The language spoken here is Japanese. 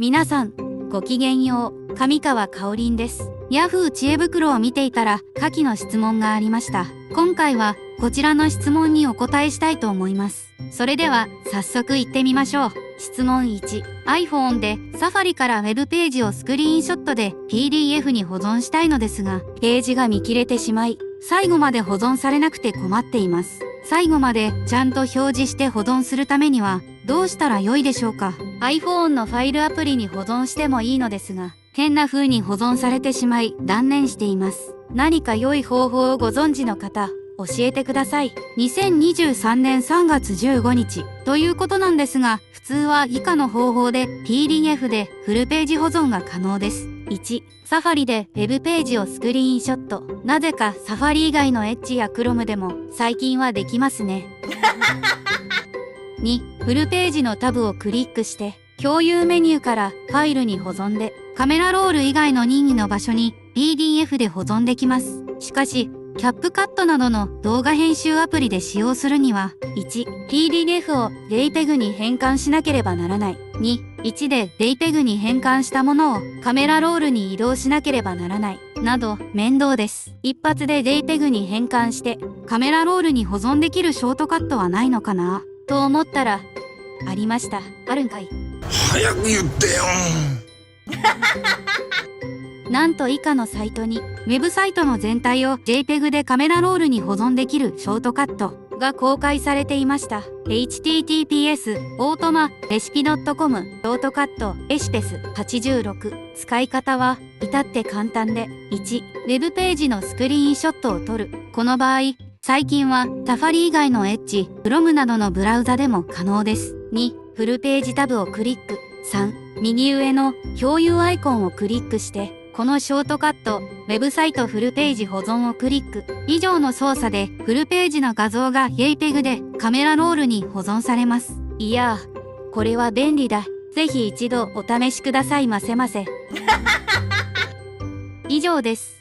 皆さん、ごきげんよう、上川かおりんです。ヤフー知恵袋を見ていたら、下記の質問がありました。今回は、こちらの質問にお答えしたいと思います。それでは、早速行ってみましょう。質問1、iPhone でサファリからウェブページをスクリーンショットで PDF に保存したいのですが、ページが見切れてしまい、最後まで保存されなくて困っています。最後までちゃんと表示して保存するためには、どうしたら良いでしょうか。iPhone のファイルアプリに保存してもいいのですが、変な風に保存されてしまい断念しています。何か良い方法をご存知の方、教えてください。2023年3月15日ということなんですが、普通は以下の方法で PDF でフルページ保存が可能です。1、サファリでウェブページをスクリーンショット。なぜかサファリ以外のエッジやクロムでも最近はできますね。2、フルページのタブをクリックして共有メニューからファイルに保存でカメラロール以外の任意の場所に PDF で保存できます。しかし、キャップカットなどの動画編集アプリで使用するには、1、PDF を JPEG に変換しなければならない。2、1で JPEG に変換したものをカメラロールに移動しなければならない。など、面倒です。一発で JPEG に変換してカメラロールに保存できるショートカットはないのかなと思ったら、ありました。あるんかい。早く言ってよ。なんと以下のサイトに、ウェブサイトの全体を JPEG でカメラロールに保存できるショートカットが公開されていました。https オートマレシピ .com ショートカットエシペス86。使い方は至って簡単で、1、ウェブページのスクリーンショットを撮る。この場合、最近はサファリ以外のエッジ、Chrome などのブラウザでも可能です。2、フルページタブをクリック。3、右上の共有アイコンをクリックして、このショートカット、ウェブサイトフルページ保存をクリック。以上の操作でフルページの画像が JPEG でカメラロールに保存されます。いやー、これは便利だ。ぜひ一度お試しくださいませませ。以上です。